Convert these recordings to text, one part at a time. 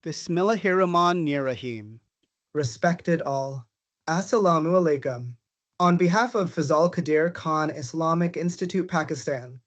Bismillahirrahmanirrahim. Respected all. Assalamu alaikum. On behalf of Fazal Qadir Khan Islamic Institute, Pakistan,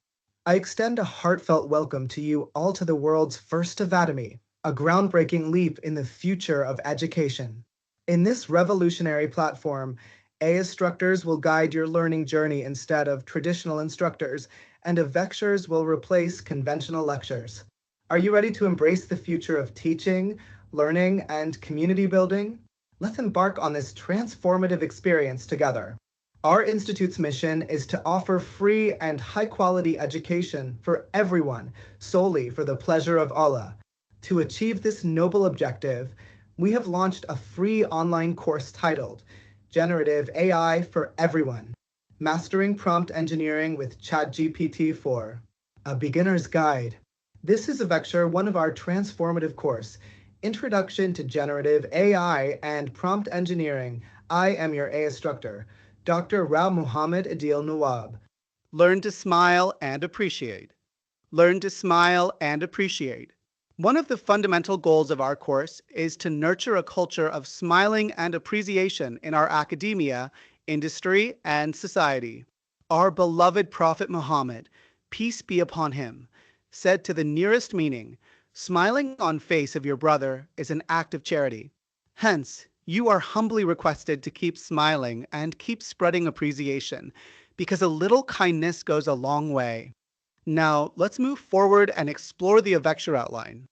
I extend a heartfelt welcome to you all to the world's first academy, a groundbreaking leap in the future of education. In this revolutionary platform, AIstructors will guide your learning journey instead of traditional instructors, and Avectures will replace conventional lectures. Are you ready to embrace the future of teaching, learning, and community building? Let's embark on this transformative experience together. Our Institute's mission is to offer free and high-quality education for everyone, solely for the pleasure of Allah. To achieve this noble objective, we have launched a free online course titled Generative AI for Everyone, Mastering Prompt Engineering with ChatGPT 4, a beginner's guide. This is Avecture, one of our transformative course, Introduction to Generative AI and Prompt Engineering. I am your AIstructor, Dr. Rao Muhammad Adil Nawab. Learn to smile and appreciate. Learn to smile and appreciate. One of the fundamental goals of our course is to nurture a culture of smiling and appreciation in our academia, industry, and society. Our beloved Prophet Muhammad, peace be upon him, said to the nearest meaning, smiling on face of your brother is an act of charity. Hence, you are humbly requested to keep smiling and keep spreading appreciation, because a little kindness goes a long way. Now, let's move forward and explore the Avecture outline.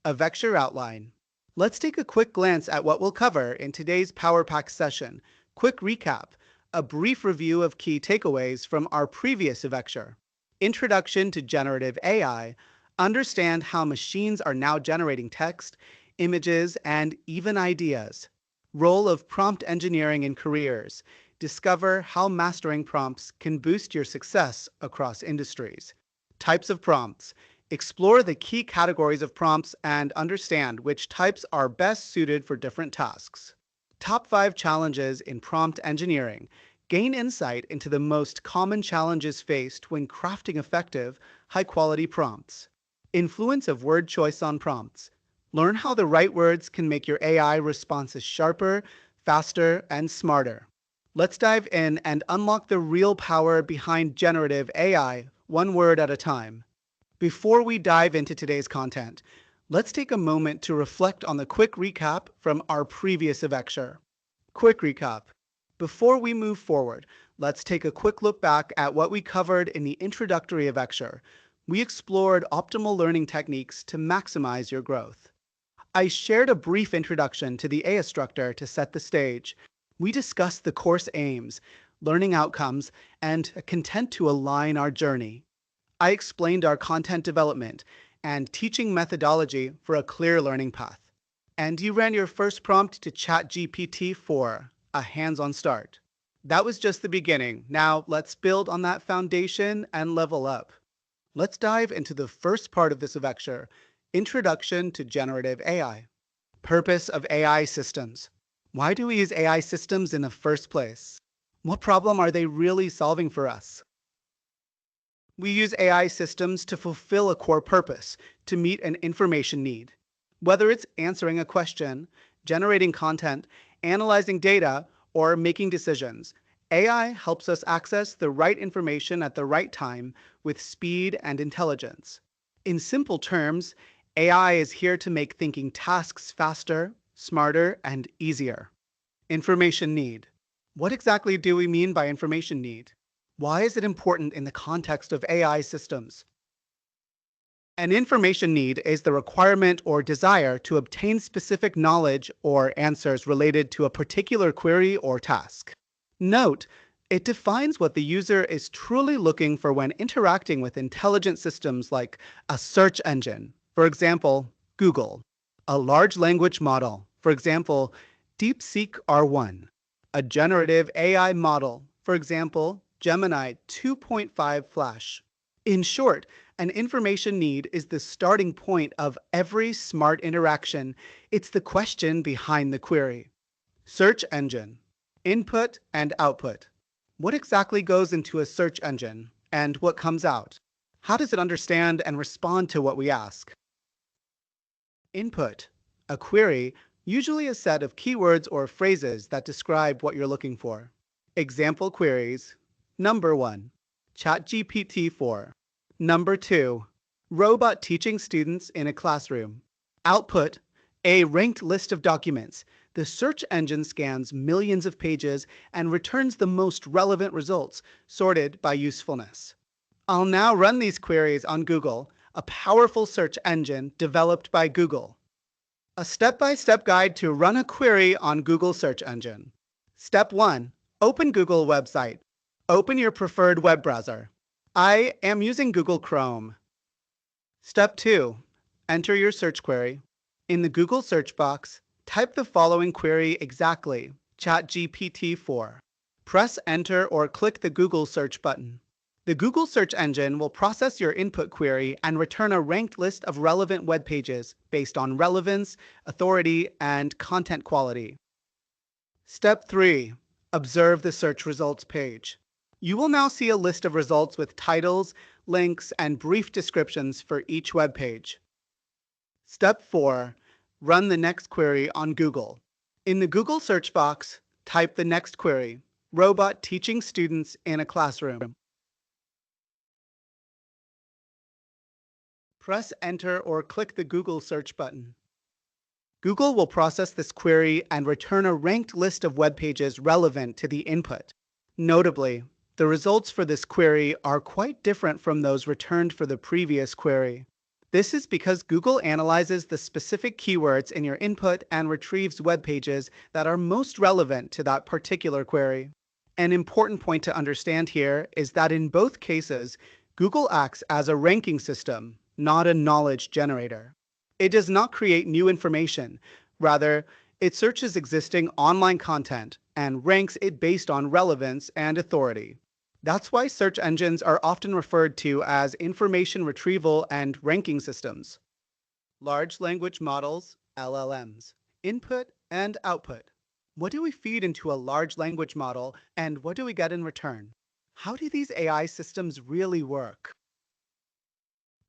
Avecture outline. Let's take a quick glance at what we'll cover in today's Power Pack session. Quick recap, a brief review of key takeaways from our previous Avecture. Introduction to Generative AI. Understand how machines are now generating text, images, and even ideas. Role of prompt engineering in careers. Discover how mastering prompts can boost your success across industries. Types of prompts. Explore the key categories of prompts and understand which types are best suited for different tasks. Top 5 challenges in prompt engineering. Gain insight into the most common challenges faced when crafting effective, high-quality prompts. Influence of word choice on prompts. Learn how the right words can make your AI responses sharper, faster, and smarter. Let's dive in and unlock the real power behind generative AI, one word at a time. Before we dive into today's content, let's take a moment to reflect on the quick recap from our previous Avecture. Quick recap. Before we move forward, let's take a quick look back at what we covered in the Introductory Avecture. We explored optimal learning techniques to maximize your growth. I shared a brief introduction to the AIstructor to set the stage. We discussed the course aims, learning outcomes, and a content to align our journey. I explained our content development and teaching methodology for a clear learning path. And you ran your first prompt to ChatGPT 4, a hands-on start. That was just the beginning. Now let's build on that foundation and level up. Let's dive into the first part of this Avecture, Introduction to Generative AI. Purpose of AI systems. Why do we use AI systems in the first place? What problem are they really solving for us? We use AI systems to fulfill a core purpose, to meet an information need. Whether it's answering a question, generating content, analyzing data, or making decisions, AI helps us access the right information at the right time with speed and intelligence. In simple terms, AI is here to make thinking tasks faster, smarter, and easier. Information need. What exactly do we mean by information need? Why is it important in the context of AI systems? An information need is the requirement or desire to obtain specific knowledge or answers related to a particular query or task. Note, it defines what the user is truly looking for when interacting with intelligent systems like a search engine, for example, Google, a large language model, for example, DeepSeek R1, a generative AI model, for example, Gemini 2.5 Flash. In short, an information need is the starting point of every smart interaction. It's the question behind the query. Search engine. Input and output. What exactly goes into a search engine, and what comes out? How does it understand and respond to what we ask? Input. A query, usually a set of keywords or phrases that describe what you're looking for. Example queries. Number 1, ChatGPT 4. Number 2, robot teaching students in a classroom. Output, a ranked list of documents. The search engine scans millions of pages and returns the most relevant results, sorted by usefulness. I'll now run these queries on Google, a powerful search engine developed by Google. A step-by-step guide to run a query on Google search engine. Step 1. Open Google website. Open your preferred web browser. I am using Google Chrome. Step 2. Enter your search query. In the Google search box, type the following query exactly, ChatGPT 4. Press enter or click the Google search button. The Google search engine will process your input query and return a ranked list of relevant web pages based on relevance, authority, and content quality. Step 3. Observe the search results page. You will now see a list of results with titles, links, and brief descriptions for each web page. Step 4. Run the next query on Google. In the Google search box, type the next query, robot teaching students in a classroom. Press enter or click the Google search button. Google will process this query and return a ranked list of web pages relevant to the input. Notably, the results for this query are quite different from those returned for the previous query. This is because Google analyzes the specific keywords in your input and retrieves web pages that are most relevant to that particular query. An important point to understand here is that in both cases, Google acts as a ranking system, not a knowledge generator. It does not create new information. Rather, it searches existing online content and ranks it based on relevance and authority. That's why search engines are often referred to as information retrieval and ranking systems. Large language models, LLMs. Input and output. What do we feed into a large language model and what do we get in return? How do these AI systems really work?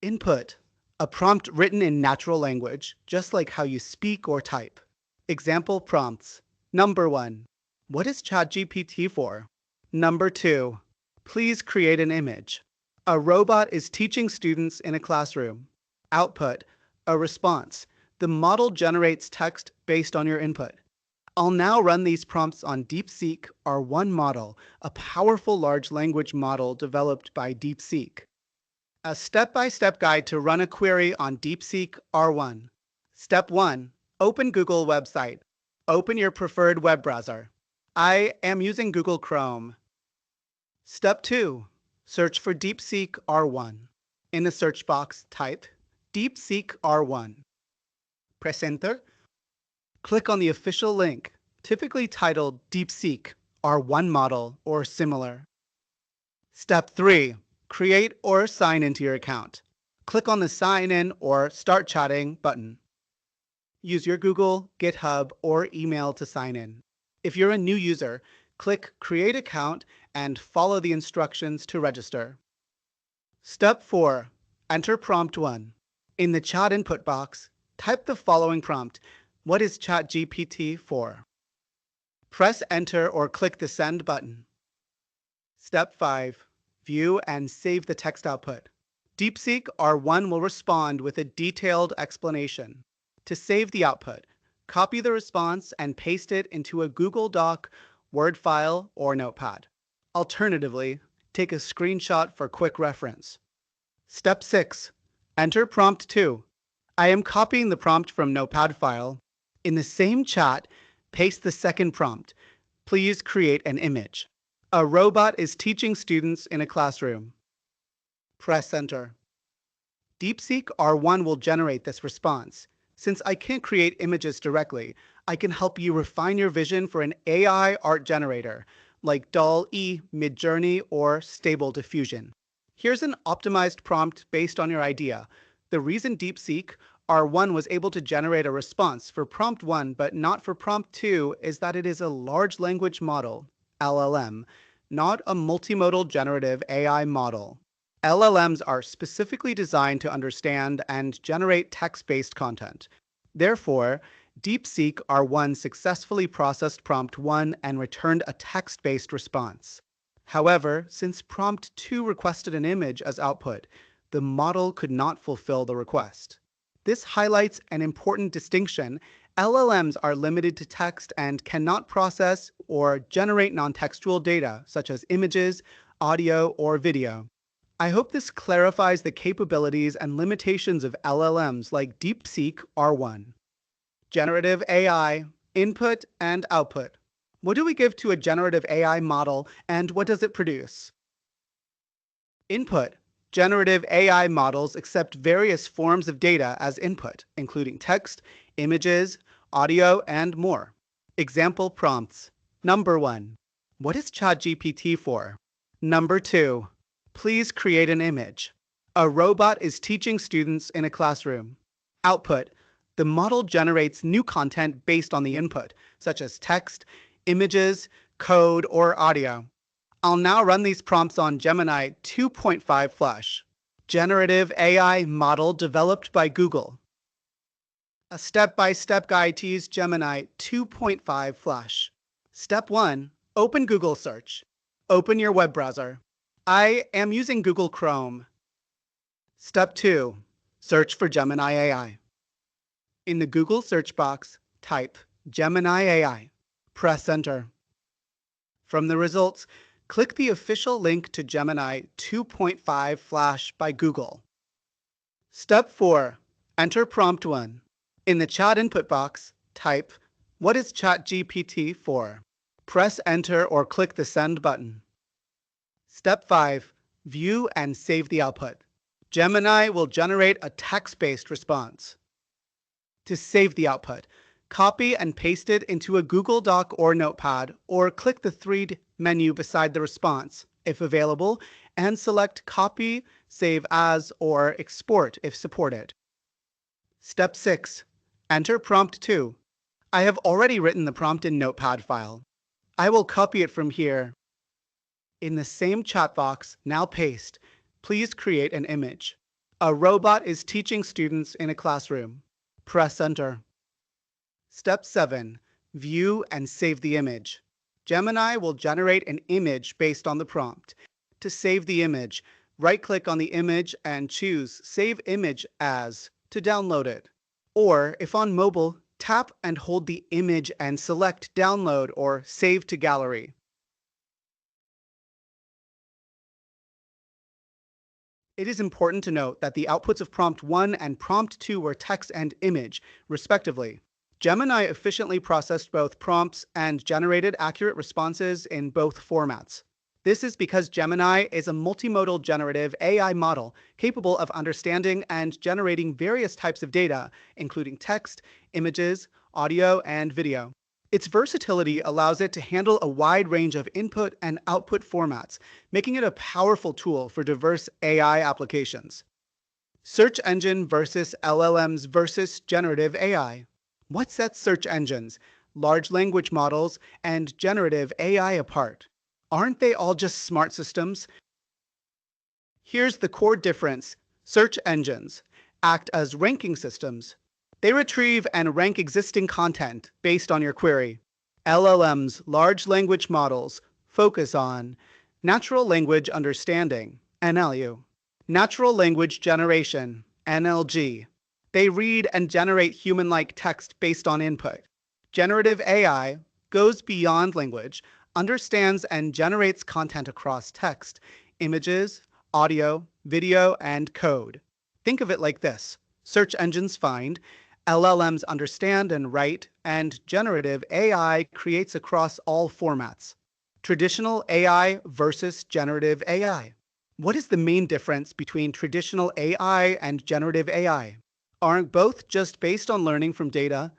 Input. A prompt written in natural language, just like how you speak or type. Example prompts. Number 1. What is ChatGPT for? Number 2. Please create an image. A robot is teaching students in a classroom. Output. A response. The model generates text based on your input. I'll now run these prompts on DeepSeek R1 model, a powerful large language model developed by DeepSeek. A step-by-step guide to run a query on DeepSeek R1. Step 1. Open Google website. Open your preferred web browser. I am using Google Chrome. Step 2. Search for DeepSeek R1. In the search box, type DeepSeek R1. Press enter. Click on the official link, typically titled DeepSeek R1 model or similar. Step 3. Create or sign into your account. Click on the Sign In or Start Chatting button. Use your Google, GitHub, or email to sign in. If you're a new user, click Create Account and follow the instructions to register. Step 4. Enter prompt 1. In the chat input box, type the following prompt. What is ChatGPT for? Press enter or click the Send button. Step 5. View and save the text output. DeepSeek R1 will respond with a detailed explanation. To save the output, copy the response and paste it into a Google Doc, Word file, or Notepad. Alternatively, take a screenshot for quick reference. Step 6. Enter prompt 2. I am copying the prompt from Notepad file. In the same chat, paste the second prompt. Please create an image. A robot is teaching students in a classroom. Press enter. DeepSeek R1 will generate this response. Since I can't create images directly, I can help you refine your vision for an AI art generator, like DALL-E, Midjourney, or Stable Diffusion. Here's an optimized prompt based on your idea. The reason DeepSeek R1 was able to generate a response for prompt 1 but not for prompt 2 is that it is a large language model, LLM, not a multimodal generative AI model. LLMs are specifically designed to understand and generate text-based content. Therefore, DeepSeek R1 successfully processed prompt 1 and returned a text-based response. However, since prompt 2 requested an image as output, the model could not fulfill the request. This highlights an important distinction. LLMs are limited to text and cannot process or generate non-textual data, such as images, audio, or video. I hope this clarifies the capabilities and limitations of LLMs like DeepSeek R1. Generative AI, input and output. What do we give to a generative AI model and what does it produce? Input. Generative AI models accept various forms of data as input, including text, images, audio, and more. Example prompts. Number 1. What is ChatGPT for? Number 2. Please create an image. A robot is teaching students in a classroom. Output. The model generates new content based on the input, such as text, images, code, or audio. I'll now run these prompts on Gemini 2.5 Flash. Generative AI model developed by Google. A step-by-step guide to use Gemini 2.5 Flash. Step 1. Open Google Search. Open your web browser. I am using Google Chrome. Step 2. Search for Gemini AI. In the Google search box, type Gemini AI. Press Enter. From the results, click the official link to Gemini 2.5 Flash by Google. Step 4. Enter prompt 1. In the chat input box, type, "What is ChatGPT for?" Press Enter or click the Send button. Step 5. View and save the output. Gemini will generate a text-based response. To save the output, copy and paste it into a Google Doc or Notepad, or click the 3 menu beside the response, if available, and select Copy, Save As, or Export if supported. Step 6. Enter prompt 2. I have already written the prompt in Notepad file. I will copy it from here. In the same chat box, now paste, "Please create an image." A robot is teaching students in a classroom. Press Enter. Step 7. View and save the image. Gemini will generate an image based on the prompt. To save the image, right-click on the image and choose Save Image As to download it. Or, if on mobile, tap and hold the image and select Download or Save to Gallery. It is important to note that the outputs of prompt 1 and prompt 2 were text and image, respectively. Gemini efficiently processed both prompts and generated accurate responses in both formats. This is because Gemini is a multimodal generative AI model capable of understanding and generating various types of data, including text, images, audio, and video. Its versatility allows it to handle a wide range of input and output formats, making it a powerful tool for diverse AI applications. Search engine versus LLMs versus generative AI. What sets search engines, large language models, and generative AI apart? Aren't they all just smart systems? Here's the core difference. Search engines act as ranking systems. They retrieve and rank existing content based on your query. LLMs, large language models, focus on natural language understanding, NLU, natural language generation, NLG. They read and generate human-like text based on input. Generative AI goes beyond language, understands and generates content across text, images, audio, video, and code. Think of it like this. Search engines find, LLMs understand and write, and generative AI creates across all formats. Traditional AI versus generative AI. What is the main difference between traditional AI and generative AI? Aren't both just based on learning from data?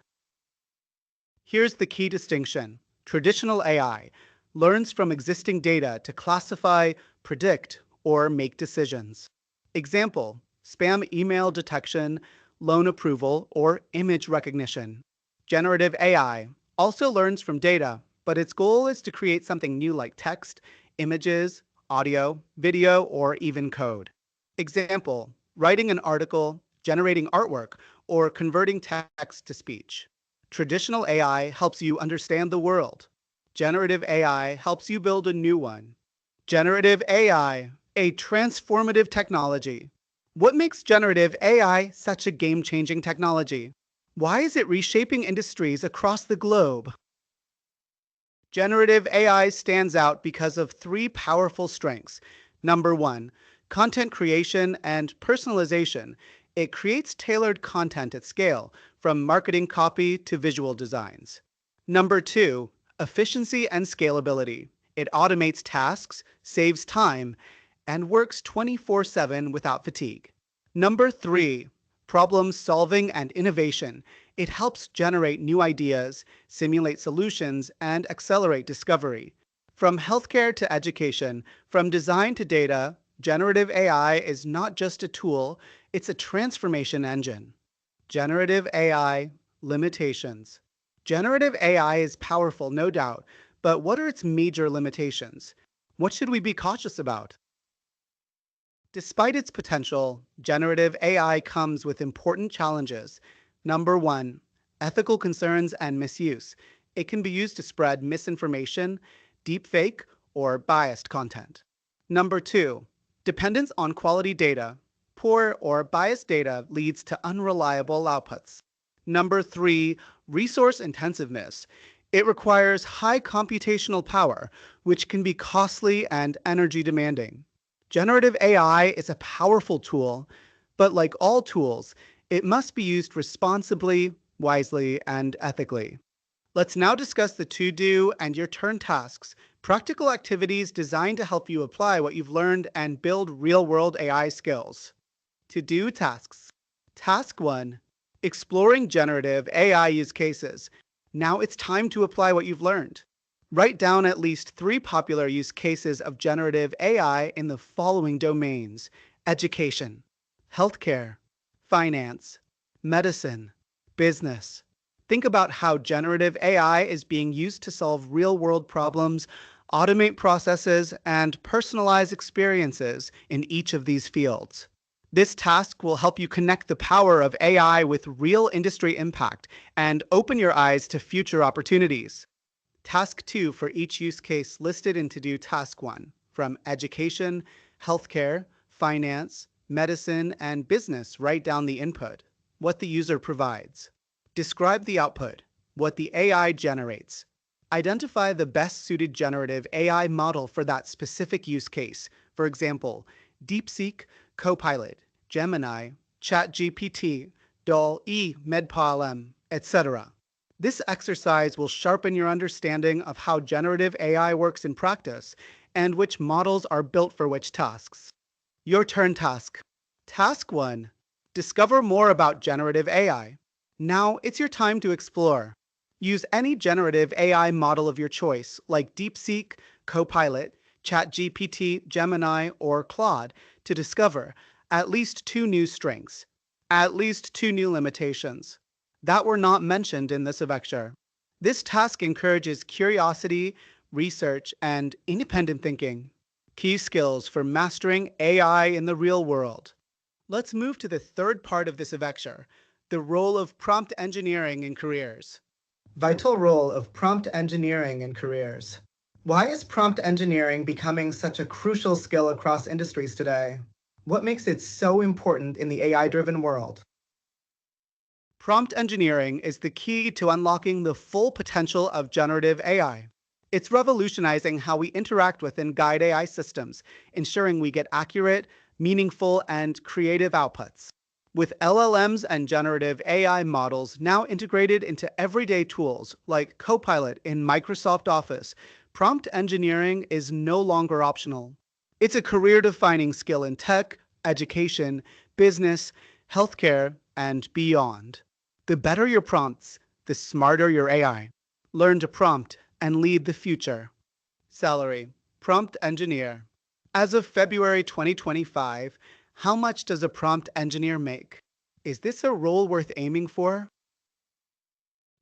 Here's the key distinction. Traditional AI learns from existing data to classify, predict, or make decisions. Example, spam email detection, loan approval, or image recognition. Generative AI also learns from data, but its goal is to create something new like text, images, audio, video, or even code. Example, writing an article, generating artwork, or converting text to speech. Traditional AI helps you understand the world. Generative AI helps you build a new one. Generative AI, a transformative technology. What makes generative AI such a game-changing technology? Why is it reshaping industries across the globe? Generative AI stands out because of three powerful strengths. Number one, content creation and personalization. It creates tailored content at scale, from marketing copy to visual designs. Number two, efficiency and scalability. It automates tasks, saves time, and works 24/7 without fatigue. Number three, problem solving and innovation. It helps generate new ideas, simulate solutions, and accelerate discovery. From healthcare to education, from design to data, generative AI is not just a tool, it's a transformation engine. Generative AI limitations. Generative AI is powerful, no doubt, but what are its major limitations? What should we be cautious about? Despite its potential, generative AI comes with important challenges. Number one, ethical concerns and misuse. It can be used to spread misinformation, deepfake, or biased content. Number two, dependence on quality data. Poor or biased data leads to unreliable outputs. Number three, resource intensiveness. It requires high computational power, which can be costly and energy demanding. Generative AI is a powerful tool, but like all tools, it must be used responsibly, wisely, and ethically. Let's now discuss the to-do and your turn tasks, practical activities designed to help you apply what you've learned and build real-world AI skills. To-do tasks. Task 1. Exploring generative AI use cases. Now it's time to apply what you've learned. Write down at least 3 popular use cases of generative AI in the following domains: education, healthcare, finance, medicine, business. Think about how generative AI is being used to solve real-world problems, automate processes, and personalize experiences in each of these fields. This task will help you connect the power of AI with real industry impact and open your eyes to future opportunities. Task 2 for each use case listed in To-Do Task 1, from education, healthcare, finance, medicine, and business. Write down the input, what the user provides. Describe the output, what the AI generates. Identify the best suited generative AI model for that specific use case. For example, DeepSeek, Copilot, Gemini, ChatGPT, DALL-E, MedPalm, etc. This exercise will sharpen your understanding of how generative AI works in practice and which models are built for which tasks. Your turn task. Task 1. Discover more about generative AI. Now it's your time to explore. Use any generative AI model of your choice, like DeepSeek, Copilot, ChatGPT, Gemini, or Claude, to discover at least 2 new strengths, at least 2 new limitations that were not mentioned in this Avecture. This task encourages curiosity, research, and independent thinking, key skills for mastering AI in the real world. Let's move to the third part of this Avecture, the role of prompt engineering in careers. Vital role of prompt engineering in careers. Why is prompt engineering becoming such a crucial skill across industries today? What makes it so important in the AI-driven world? Prompt engineering is the key to unlocking the full potential of generative AI. It's revolutionizing how we interact with and guide AI systems, ensuring we get accurate, meaningful, and creative outputs. With LLMs and generative AI models now integrated into everyday tools like Copilot in Microsoft Office, prompt engineering is no longer optional. It's a career-defining skill in tech, education, business, healthcare, and beyond. The better your prompts, the smarter your AI. Learn to prompt and lead the future. Salary: prompt engineer. As of February 2025, how much does a prompt engineer make? Is this a role worth aiming for?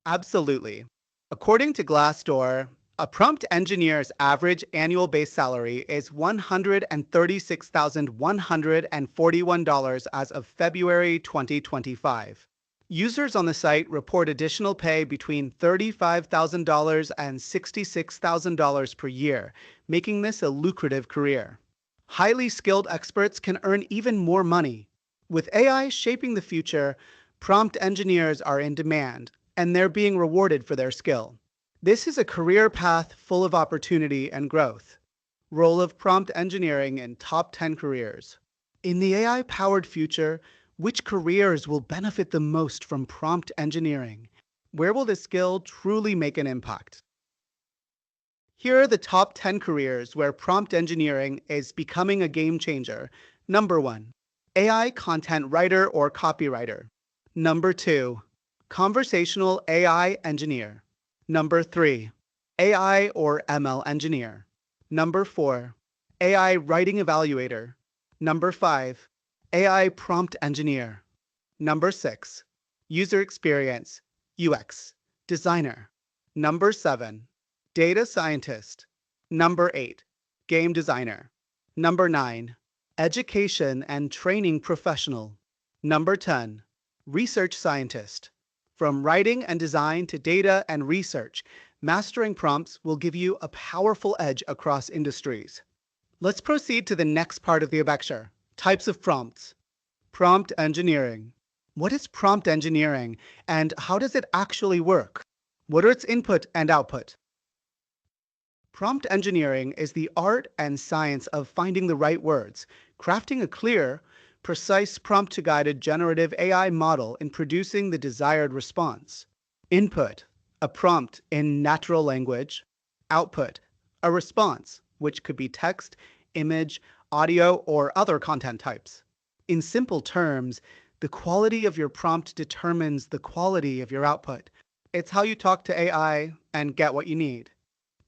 Absolutely. According to Glassdoor, a prompt engineer's average annual base salary is $136,141 as of February 2025. Users on the site report additional pay between $35,000 and $66,000 per year, making this a lucrative career. Highly skilled experts can earn even more money. With AI shaping the future, prompt engineers are in demand, and they're being rewarded for their skill. This is a career path full of opportunity and growth. Role of prompt engineering in top 10 careers. In the AI-powered future, which careers will benefit the most from prompt engineering? Where will this skill truly make an impact? Here are the top 10 careers where prompt engineering is becoming a game changer. Number 1, AI content writer or copywriter. Number 2, conversational AI engineer. Number 3, AI or ML engineer. Number 4, AI writing evaluator. Number 5, AI prompt engineer. Number 6, user experience, UX, designer. Number 7, data scientist. Number 8, game designer. Number 9, education and training professional. Number 10, research scientist. From writing and design to data and research, mastering prompts will give you a powerful edge across industries. Let's proceed to the next part of the Avecture, types of prompts. Prompt engineering. What is prompt engineering and how does it actually work? What are its input and output? Prompt engineering is the art and science of finding the right words, crafting a clear, precise prompt-to-guided generative AI model in producing the desired response. Input, a prompt in natural language. Output, a response, which could be text, image, audio, or other content types. In simple terms, the quality of your prompt determines the quality of your output. It's how you talk to AI and get what you need.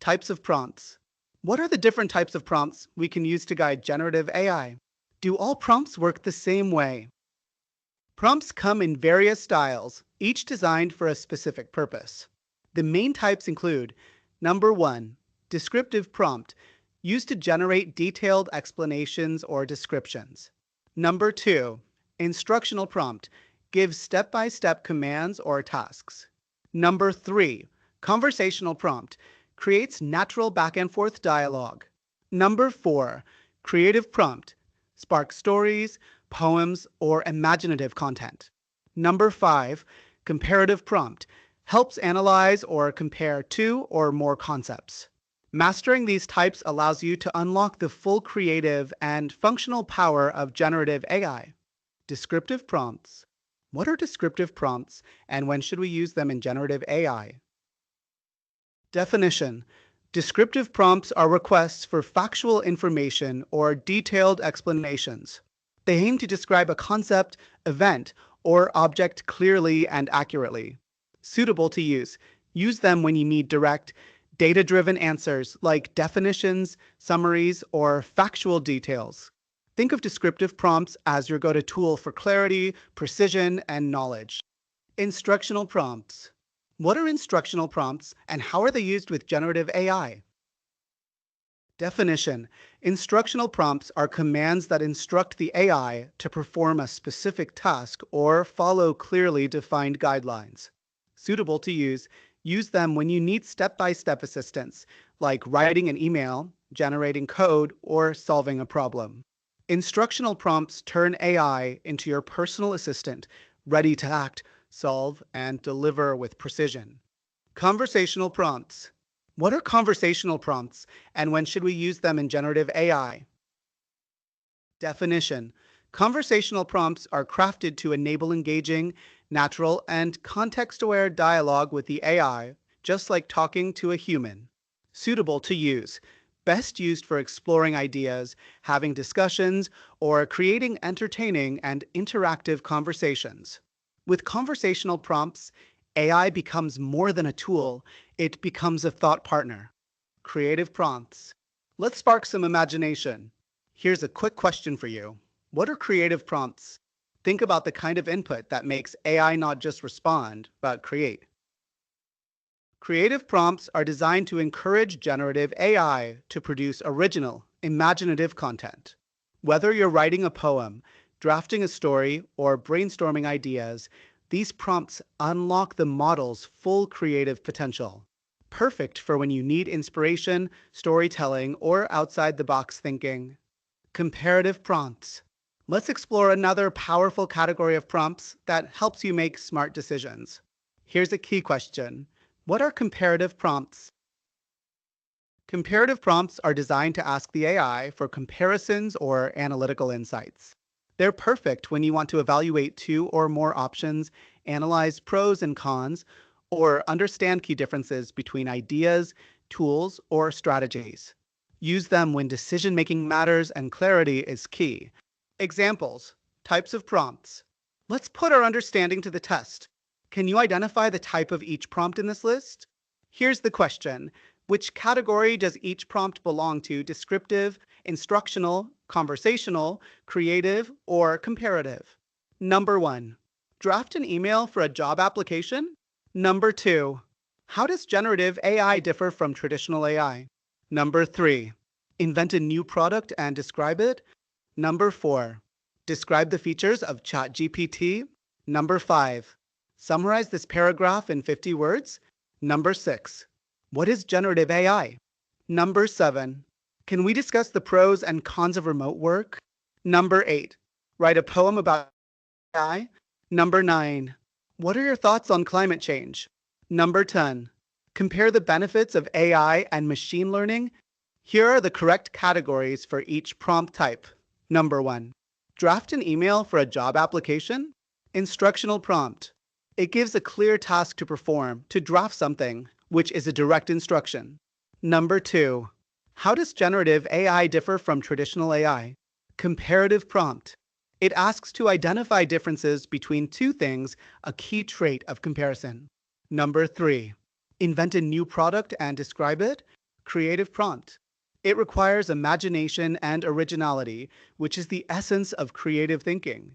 Types of prompts. What are the different types of prompts we can use to guide generative AI? Do all prompts work the same way? Prompts come in various styles, each designed for a specific purpose. The main types include: number 1, descriptive prompt, used to generate detailed explanations or descriptions. Number 2, instructional prompt, gives step-by-step commands or tasks. Number 3, conversational prompt, creates natural back-and-forth dialogue. Number 4, creative prompt, sparks stories, poems, or imaginative content. Number 5, comparative prompt, helps analyze or compare two or more concepts. Mastering these types allows you to unlock the full creative and functional power of generative AI. Descriptive prompts. What are descriptive prompts, and when should we use them in generative AI? Definition. Descriptive prompts are requests for factual information or detailed explanations. They aim to describe a concept, event, or object clearly and accurately. Suitable to use. Use them when you need direct, data-driven answers like definitions, summaries, or factual details. Think of descriptive prompts as your go-to tool for clarity, precision, and knowledge. Instructional prompts. What are instructional prompts, and how are they used with generative AI? Definition. Instructional prompts are commands that instruct the AI to perform a specific task or follow clearly defined guidelines. Suitable to use. Use them when you need step-by-step assistance, like writing an email, generating code, or solving a problem. Instructional prompts turn AI into your personal assistant, ready to act, solve, and deliver with precision. Conversational prompts. What are conversational prompts, and when should we use them in generative AI? Definition. Conversational prompts are crafted to enable engaging, natural, and context-aware dialogue with the AI, just like talking to a human. Suitable to use. Best used for exploring ideas, having discussions, or creating entertaining and interactive conversations. With conversational prompts, AI becomes more than a tool, it becomes a thought partner. Creative prompts. Let's spark some imagination. Here's a quick question for you. What are creative prompts? Think about the kind of input that makes AI not just respond, but create. Creative prompts are designed to encourage generative AI to produce original, imaginative content. Whether you're writing a poem, drafting a story, or brainstorming ideas, These prompts unlock the model's full creative potential. Perfect for when you need inspiration, storytelling, or outside the box thinking. Comparative prompts. Let's explore another powerful category of prompts that helps you make smart decisions. Here's a key question. What are comparative prompts? Comparative prompts are designed to ask the AI for comparisons or analytical insights. They're perfect when you want to evaluate two or more options, analyze pros and cons, or understand key differences between ideas, tools, or strategies. Use them when decision-making matters and clarity is key. Examples, types of prompts. Let's put our understanding to the test. Can you identify the type of each prompt in this list? Here's the question. Which category does each prompt belong to? Descriptive, instructional, conversational, creative, or comparative? Number 1. Draft an email for a job application. Number 2. How does generative AI differ from traditional AI? Number 3. Invent a new product and describe it. Number 4. Describe the features of ChatGPT. Number 5. Summarize this paragraph in 50 words. Number 6. What is generative AI? Number 7. Can we discuss the pros and cons of remote work? Number 8. Write a poem about AI. Number 9. What are your thoughts on climate change? Number 10. Compare the benefits of AI and machine learning. Here are the correct categories for each prompt type. Number 1. Draft an email for a job application. Instructional prompt. It gives a clear task to perform, to draft something, which is a direct instruction. Number 2. How does generative AI differ from traditional AI? Comparative prompt. It asks to identify differences between two things, a key trait of comparison. Number 3. Invent a new product and describe it. Creative prompt. It requires imagination and originality, which is the essence of creative thinking.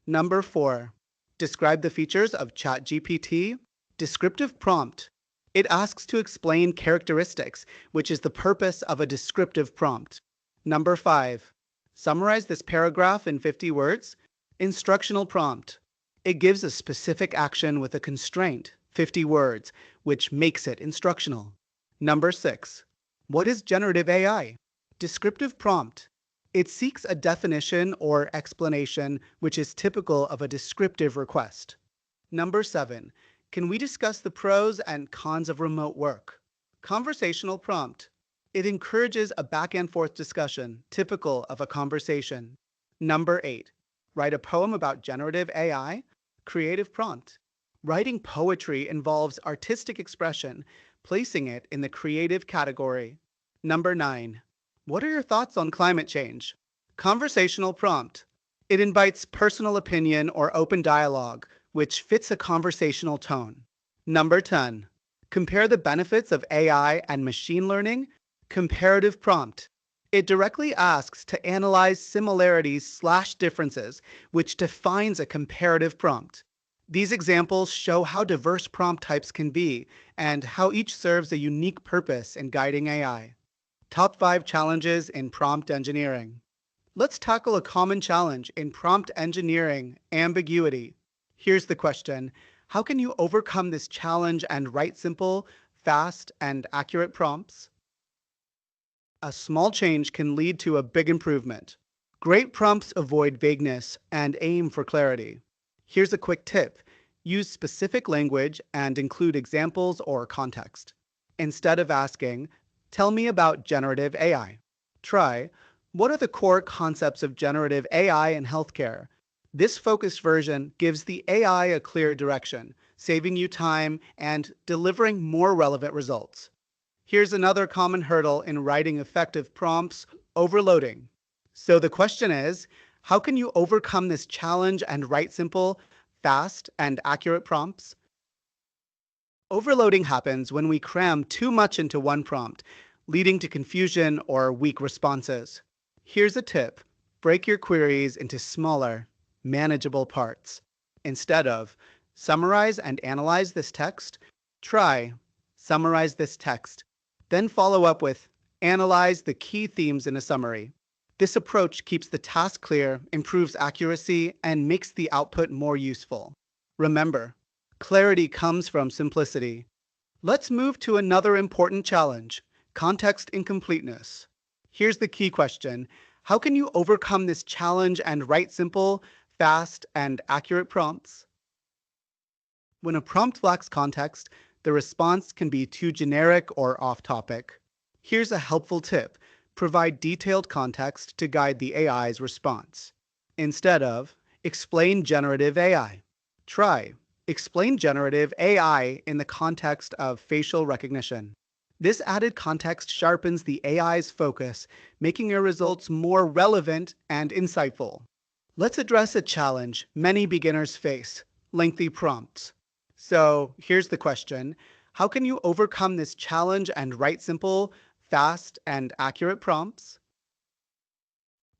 Number 4. Describe the features of ChatGPT. Descriptive prompt. It asks to explain characteristics, which is the purpose of a descriptive prompt. Number 5. Summarize this paragraph in 50 words. Instructional prompt. It gives a specific action with a constraint, 50 words, which makes it instructional. Number 6. What is generative AI? Descriptive prompt. It seeks a definition or explanation, which is typical of a descriptive request. Number 7. Can we discuss the pros and cons of remote work? Conversational prompt. It encourages a back-and-forth discussion, typical of a conversation. Number 8. Write a poem about generative AI. Creative prompt. Writing poetry involves artistic expression, placing it in the creative category. Number 9. What are your thoughts on climate change? Conversational prompt. It invites personal opinion or open dialogue, which fits a conversational tone. Number 10. Compare the benefits of AI and machine learning. Comparative prompt. It directly asks to analyze similarities/differences, which defines a comparative prompt. These examples show how diverse prompt types can be and how each serves a unique purpose in guiding AI. Top 5 challenges in prompt engineering. Let's tackle a common challenge in prompt engineering: ambiguity. Here's the question. How can you overcome this challenge and write simple, fast, and accurate prompts? A small change can lead to a big improvement. Great prompts avoid vagueness and aim for clarity. Here's a quick tip. Use specific language and include examples or context. Instead of asking, "Tell me about generative AI," try, "What are the core concepts of generative AI in healthcare?" This focused version gives the AI a clear direction, saving you time and delivering more relevant results. Here's another common hurdle in writing effective prompts: overloading. So the question is, how can you overcome this challenge and write simple, fast, and accurate prompts? Overloading happens when we cram too much into one prompt, leading to confusion or weak responses. Here's a tip. Break your queries into smaller, manageable parts. Instead of, "Summarize and analyze this text," try, "Summarize this text." Then follow up with, "Analyze the key themes in a summary." This approach keeps the task clear, improves accuracy, and makes the output more useful. Remember, clarity comes from simplicity. Let's move to another important challenge: context incompleteness. Here's the key question: how can you overcome this challenge and write simple, fast, and accurate prompts? When a prompt lacks context, the response can be too generic or off topic. Here's a helpful tip: provide detailed context to guide the AI's response. Instead of, explain generative AI, try, explain generative AI in the context of facial recognition. This added context sharpens the AI's focus, making your results more relevant and insightful. Let's address a challenge many beginners face: lengthy prompts. So here's the question: how can you overcome this challenge and write simple, fast, and accurate prompts?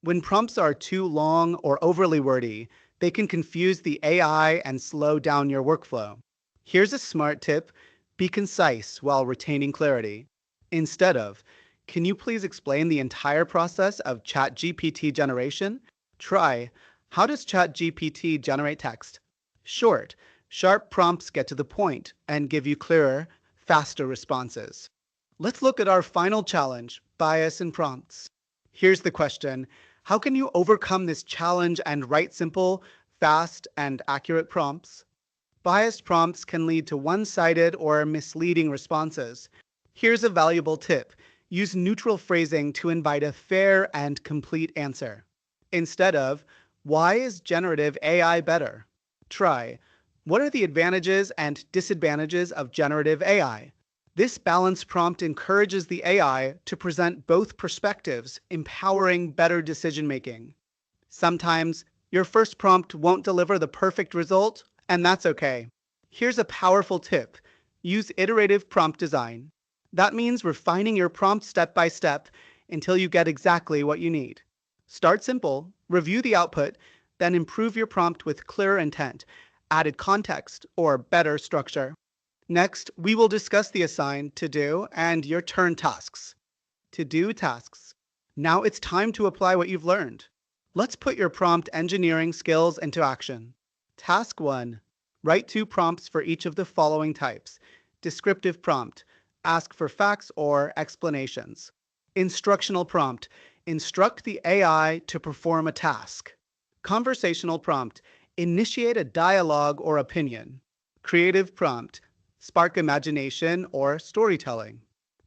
When prompts are too long or overly wordy, they can confuse the AI and slow down your workflow. Here's a smart tip: be concise while retaining clarity. Instead of, can you please explain the entire process of ChatGPT generation? Try, how does ChatGPT generate text? Short, sharp prompts get to the point and give you clearer, faster responses. Let's look at our final challenge: bias in prompts. Here's the question: how can you overcome this challenge and write simple, fast, and accurate prompts? Biased prompts can lead to one-sided or misleading responses. Here's a valuable tip: use neutral phrasing to invite a fair and complete answer. Instead of, why is generative AI better? Try, what are the advantages and disadvantages of generative AI? This balanced prompt encourages the AI to present both perspectives, empowering better decision making. Sometimes your first prompt won't deliver the perfect result, and that's okay. Here's a powerful tip: use iterative prompt design. That means refining your prompt step by step until you get exactly what you need. Start simple, review the output, then improve your prompt with clearer intent, added context, or better structure. Next, we will discuss the assigned, to-do, and your turn tasks. To-do tasks. Now it's time to apply what you've learned. Let's put your prompt engineering skills into action. Task 1. Write 2 prompts for each of the following types. Descriptive prompt: ask for facts or explanations. Instructional prompt: instruct the AI to perform a task. Conversational prompt: initiate a dialogue or opinion. Creative prompt: spark imagination or storytelling.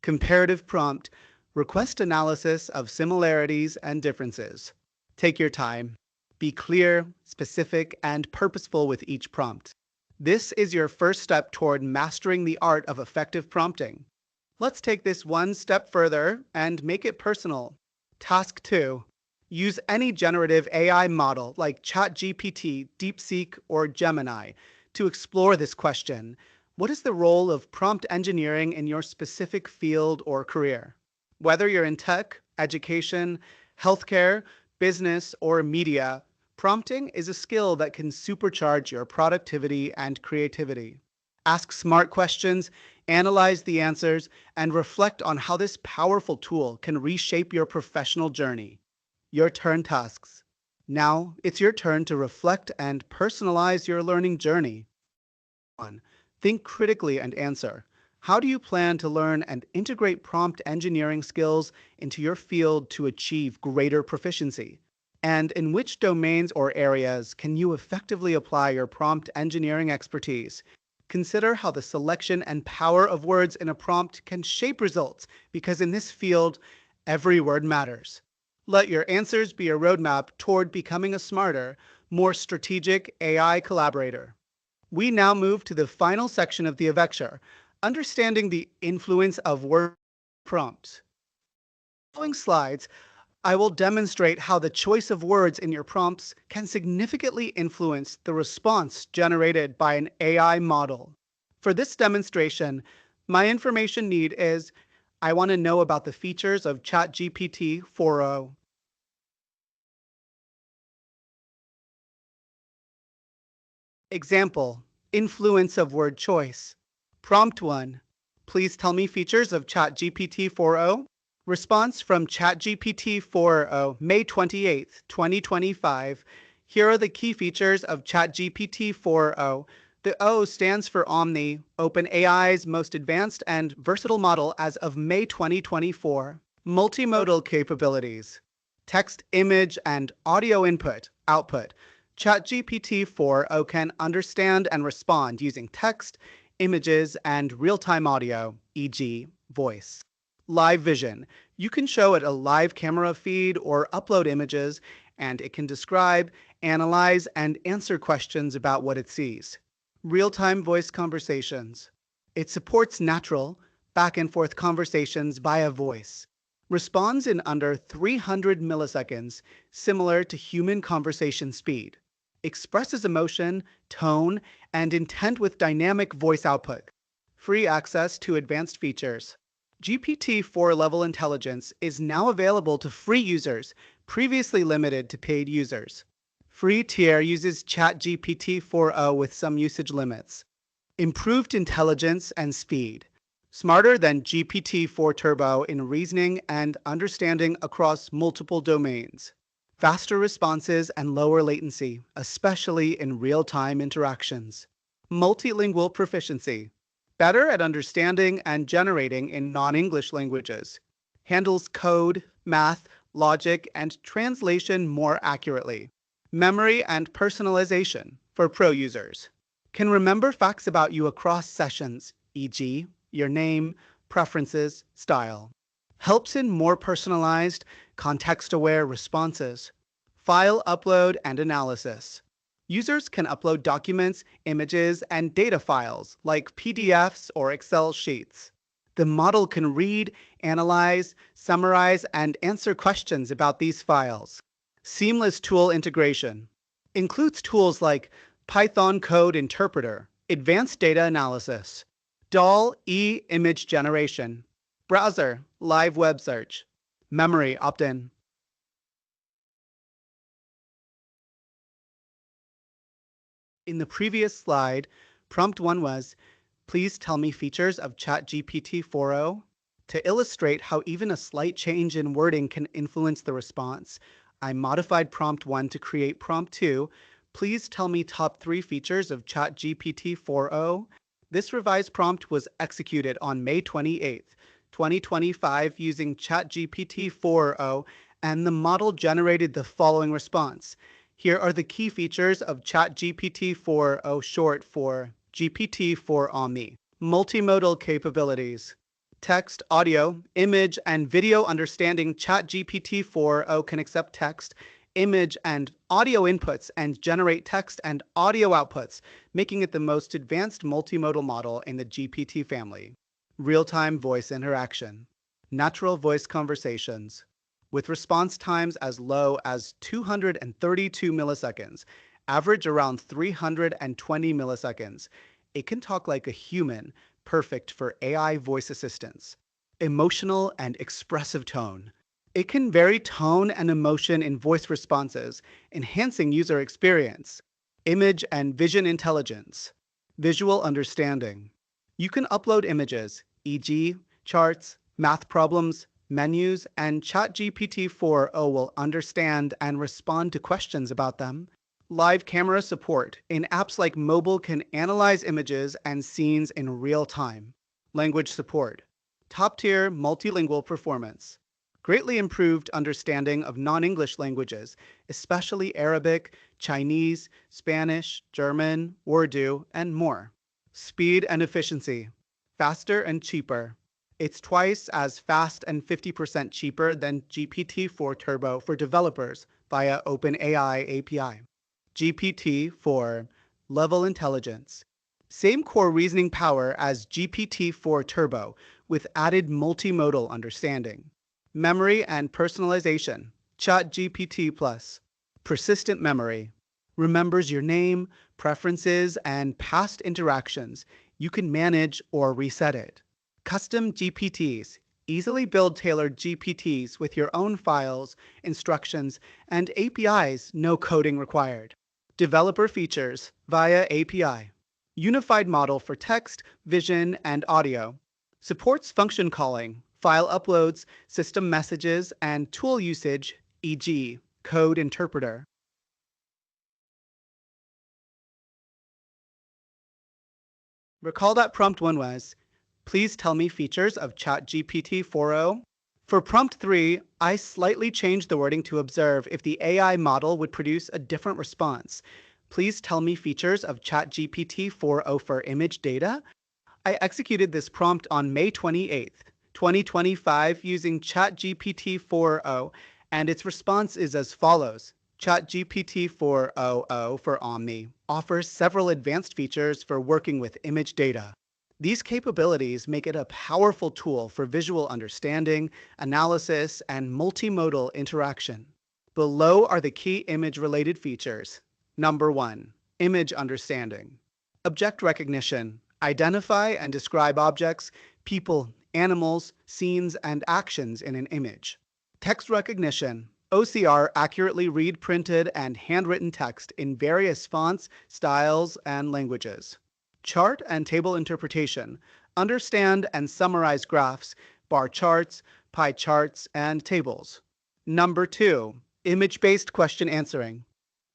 Comparative prompt: request analysis of similarities and differences. Take your time. Be clear, specific, and purposeful with each prompt. This is your first step toward mastering the art of effective prompting. Let's take this one step further and make it personal. Task 2. Use any generative AI model like ChatGPT, DeepSeek, or Gemini to explore this question: what is the role of prompt engineering in your specific field or career? Whether you're in tech, education, healthcare, business, or media, prompting is a skill that can supercharge your productivity and creativity. Ask smart questions, analyze the answers, and reflect on how this powerful tool can reshape your professional journey. Your turn tasks. Now it's your turn to reflect and personalize your learning journey. 1. Think critically and answer. How do you plan to learn and integrate prompt engineering skills into your field to achieve greater proficiency? And in which domains or areas can you effectively apply your prompt engineering expertise? Consider how the selection and power of words in a prompt can shape results, because in this field, every word matters. Let your answers be a roadmap toward becoming a smarter, more strategic AI collaborator. We now move to the final section of the Avecture: understanding the influence of word prompts. In the following slides, I will demonstrate how the choice of words in your prompts can significantly influence the response generated by an AI model. For this demonstration, my information need is: I want to know about the features of ChatGPT 4.0. Example: influence of word choice. Prompt 1. Please tell me features of ChatGPT 4.0. Response from ChatGPT 4.0, May 28, 2025. Here are the key features of ChatGPT 4.0. The O stands for Omni, OpenAI's most advanced and versatile model as of May 2024. Multimodal capabilities. Text, image, and audio output. ChatGPT 4.0 can understand and respond using text, images, and real-time audio, e.g., voice. Live vision. You can show it a live camera feed or upload images, and it can describe, analyze, and answer questions about what it sees. Real-time voice conversations. It supports natural, back-and-forth conversations via voice. Responds in under 300 milliseconds, similar to human conversation speed. Expresses emotion, tone, and intent with dynamic voice output. Free access to advanced features. GPT-4 level intelligence is now available to free users, previously limited to paid users. Free tier uses ChatGPT 4.0 with some usage limits. Improved intelligence and speed. Smarter than GPT-4 Turbo in reasoning and understanding across multiple domains. Faster responses and lower latency, especially in real-time interactions. Multilingual proficiency. Better at understanding and generating in non-English languages. Handles code, math, logic, and translation more accurately. Memory and personalization for pro users. Can remember facts about you across sessions, e.g., your name, preferences, style. Helps in more personalized, context-aware responses. File upload and analysis. Users can upload documents, images, and data files like PDFs or Excel sheets. The model can read, analyze, summarize, and answer questions about these files. Seamless tool integration. Includes tools like Python Code Interpreter, Advanced Data Analysis, DALL-E Image Generation, Browser, Live Web Search, Memory Opt-in. In the previous slide, prompt 1 was, please tell me features of ChatGPT 4.0. To illustrate how even a slight change in wording can influence the response, I modified prompt 1 to create prompt 2, please tell me top 3 features of ChatGPT 4.0. This revised prompt was executed on May 28, 2025 using ChatGPT 4.0, and the model generated the following response. Here are the key features of ChatGPT 4.0, short for GPT-4 Omni. Multimodal capabilities. Text, audio, image, and video understanding. ChatGPT 4.0 can accept text, image, and audio inputs and generate text and audio outputs, making it the most advanced multimodal model in the GPT family. Real-time voice interaction. Natural voice conversations. With response times as low as 232 milliseconds, average around 320 milliseconds. It can talk like a human, perfect for AI voice assistants. Emotional and expressive tone. It can vary tone and emotion in voice responses, enhancing user experience. Image and vision intelligence. Visual understanding. You can upload images, e.g., charts, math problems, menus, and ChatGPT 4.0 will understand and respond to questions about them. Live camera support. In apps like mobile can analyze images and scenes in real time. Language support. Top-tier multilingual performance. Greatly improved understanding of non-English languages, especially Arabic, Chinese, Spanish, German, Urdu, and more. Speed and efficiency. Faster and cheaper. It's twice as fast and 50% cheaper than GPT-4 Turbo for developers via OpenAI API. GPT-4 Level Intelligence. Same core reasoning power as GPT-4 Turbo with added multimodal understanding. Memory and personalization. ChatGPT Plus. Persistent memory. Remembers your name, preferences, and past interactions. You can manage or reset it. Custom GPTs. Easily build tailored GPTs with your own files, instructions, and APIs, no coding required. Developer features via API. Unified model for text, vision, and audio. Supports function calling, file uploads, system messages, and tool usage, e.g., code interpreter. Recall that prompt 1 was, please tell me features of ChatGPT 4.0. For prompt 3, I slightly changed the wording to observe if the AI model would produce a different response. Please tell me features of ChatGPT 4.0 for image data. I executed this prompt on May 28th, 2025 using ChatGPT 4.0, and its response is as follows. ChatGPT 4.0 for Omni offers several advanced features for working with image data. These capabilities make it a powerful tool for visual understanding, analysis, and multimodal interaction. Below are the key image-related features. Number 1. Image understanding. Object recognition. Identify and describe objects, people, animals, scenes, and actions in an image. Text recognition. OCR accurately read printed and handwritten text in various fonts, styles, and languages. Chart and table interpretation. Understand and summarize graphs, bar charts, pie charts, and tables. Number 2. Image-based question answering.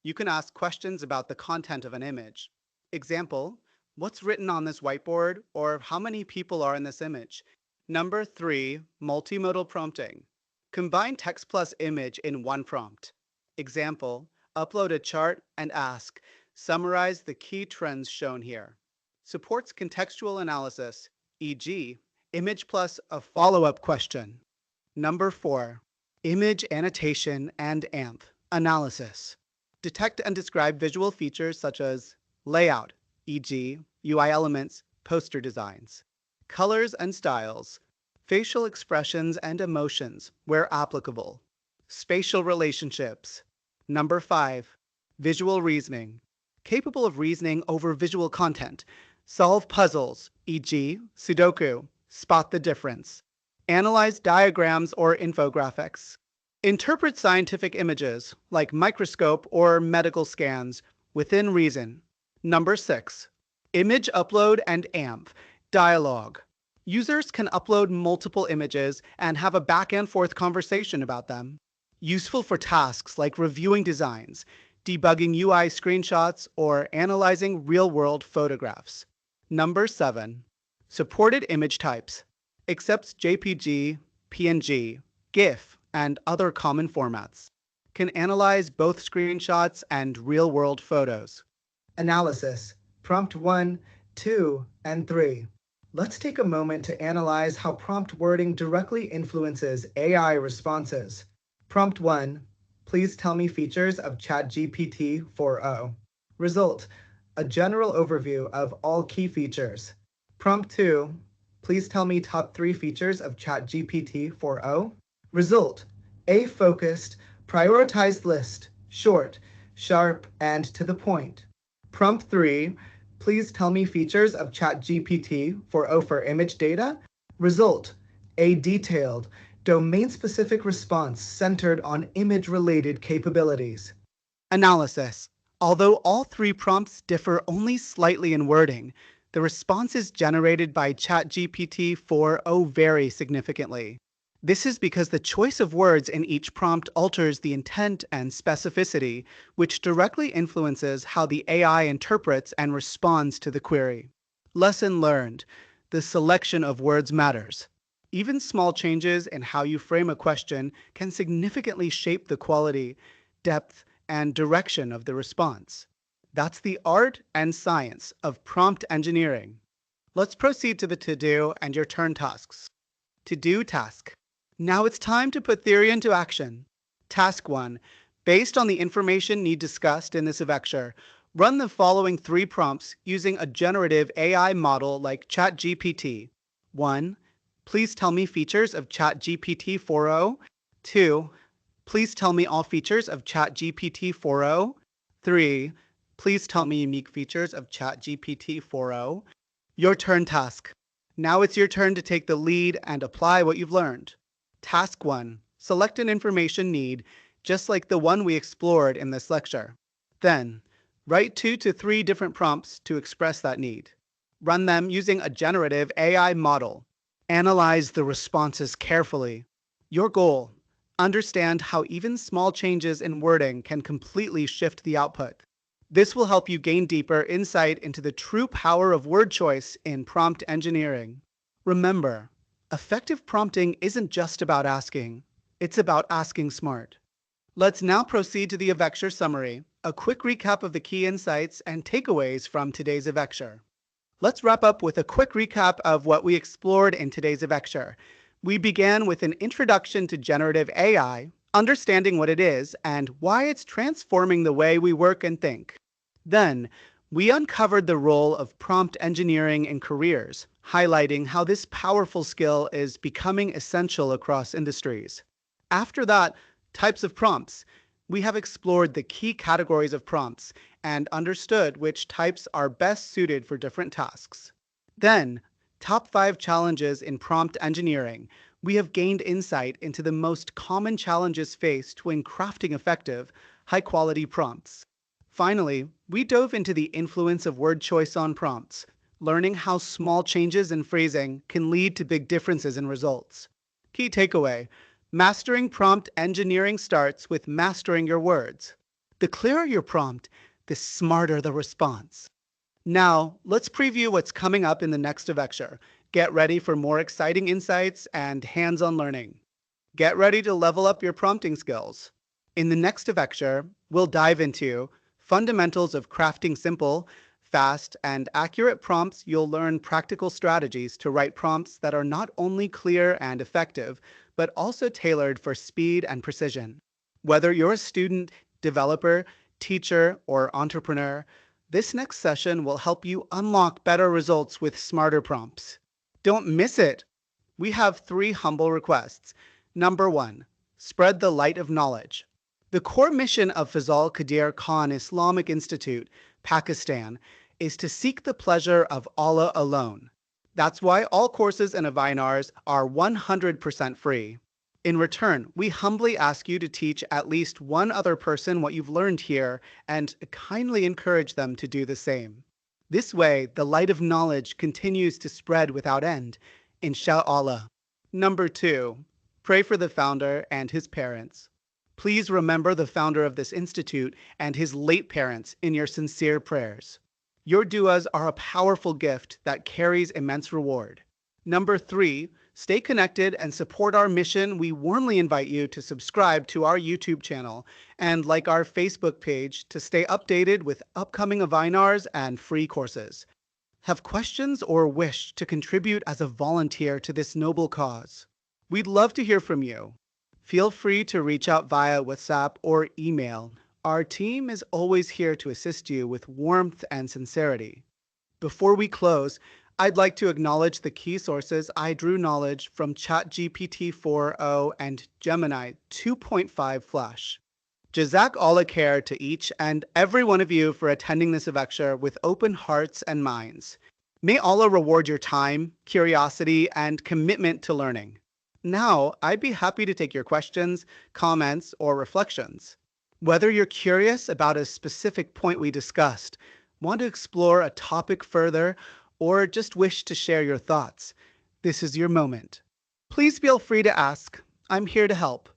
You can ask questions about the content of an image. Example, what's written on this whiteboard, or how many people are in this image? Number 3, multimodal prompting. Combine text plus image in one prompt. Example, upload a chart and ask, summarize the key trends shown here. Supports contextual analysis, e.g., image plus a follow-up question. Number 4, image annotation and AMP analysis. Detect and describe visual features such as layout, e.g., UI elements, poster designs, colors and styles, facial expressions and emotions where applicable, spatial relationships. Number 5, visual reasoning. Capable of reasoning over visual content. Solve puzzles, e.g., Sudoku, spot the difference. Analyze diagrams or infographics. Interpret scientific images, like microscope or medical scans, within reason. Number 6, image upload and AMP, dialogue. Users can upload multiple images and have a back and forth conversation about them. Useful for tasks like reviewing designs, debugging UI screenshots, or analyzing real-world photographs. Number 7, supported image types. Accepts JPG, PNG, GIF, and other common formats. Can analyze both screenshots and real-world photos. Analysis. Prompt 1, 2, and 3. Let's take a moment to analyze how prompt wording directly influences AI responses. Prompt 1. Please tell me features of ChatGPT 4.0. Result. A general overview of all key features. Prompt 2. Please tell me top 3 features of ChatGPT 4.0. Result. A focused, prioritized list, short, sharp, and to the point. Prompt 3. Please tell me features of ChatGPT 4.0 for image data. Result. A detailed, domain-specific response centered on image-related capabilities. Analysis. Although all 3 prompts differ only slightly in wording, the responses generated by ChatGPT 4.0 vary significantly. This is because the choice of words in each prompt alters the intent and specificity, which directly influences how the AI interprets and responds to the query. Lesson learned. The selection of words matters. Even small changes in how you frame a question can significantly shape the quality, depth, and direction of the response. That's the art and science of prompt engineering. Let's proceed to the to-do and your turn tasks. To-do task. Now it's time to put theory into action. Task 1. Based on the information need discussed in this Avecture, run the following 3 prompts using a generative AI model like ChatGPT. 1. Please tell me features of ChatGPT 4.0. 2. Please tell me all features of ChatGPT 4.0. 3. Please tell me unique features of ChatGPT 4.0. Your turn task. Now it's your turn to take the lead and apply what you've learned. Task 1. Select an information need, just like the one we explored in this lecture. Then, write 2 to 3 different prompts to express that need. Run them using a generative AI model. Analyze the responses carefully. Your goal: understand how even small changes in wording can completely shift the output. This will help you gain deeper insight into the true power of word choice in prompt engineering. Remember, effective prompting isn't just about asking, it's about asking smart. Let's now proceed to the Avecture summary, a quick recap of the key insights and takeaways from today's Avecture. Let's wrap up with a quick recap of what we explored in today's Avecture. We began with an introduction to generative AI, understanding what it is and why it's transforming the way we work and think. Then, we uncovered the role of prompt engineering in careers, highlighting how this powerful skill is becoming essential across industries. After that, types of prompts. We have explored the key categories of prompts and understood which types are best suited for different tasks. Then, top 5 challenges in prompt engineering. We have gained insight into the most common challenges faced when crafting effective, high-quality prompts. Finally, we dove into the influence of word choice on prompts, learning how small changes in phrasing can lead to big differences in results. Key takeaway: mastering prompt engineering starts with mastering your words. The clearer your prompt, the smarter the response. Now, let's preview what's coming up in the next Avecture. Get ready for more exciting insights and hands-on learning. Get ready to level up your prompting skills. In the next Avecture, we'll dive into fundamentals of crafting simple, fast, and accurate prompts. You'll learn practical strategies to write prompts that are not only clear and effective, but also tailored for speed and precision. Whether you're a student, developer, teacher, or entrepreneur, this next session will help you unlock better results with smarter prompts. Don't miss it! We have 3 humble requests. Number 1, spread the light of knowledge. The core mission of FQKII Khan Islamic Institute, Pakistan, is to seek the pleasure of Allah alone. That's why all courses and webinars are 100% free. In return, we humbly ask you to teach at least one other person what you've learned here and kindly encourage them to do the same. This way, the light of knowledge continues to spread without end, insha'Allah. Number 2, pray for the founder and his parents. Please remember the founder of this institute and his late parents in your sincere prayers. Your du'as are a powerful gift that carries immense reward. Number 3, stay connected and support our mission. We warmly invite you to subscribe to our YouTube channel and like our Facebook page to stay updated with upcoming webinars and free courses. Have questions or wish to contribute as a volunteer to this noble cause? We'd love to hear from you. Feel free to reach out via WhatsApp or email. Our team is always here to assist you with warmth and sincerity. Before we close, I'd like to acknowledge the key sources I drew knowledge from ChatGPT 4.0 and Gemini 2.5 Flash. Jazak Allah khair to each and every one of you for attending this Avecture with open hearts and minds. May Allah reward your time, curiosity, and commitment to learning. Now, I'd be happy to take your questions, comments, or reflections. Whether you're curious about a specific point we discussed, want to explore a topic further, or just wish to share your thoughts, this is your moment. Please feel free to ask. I'm here to help.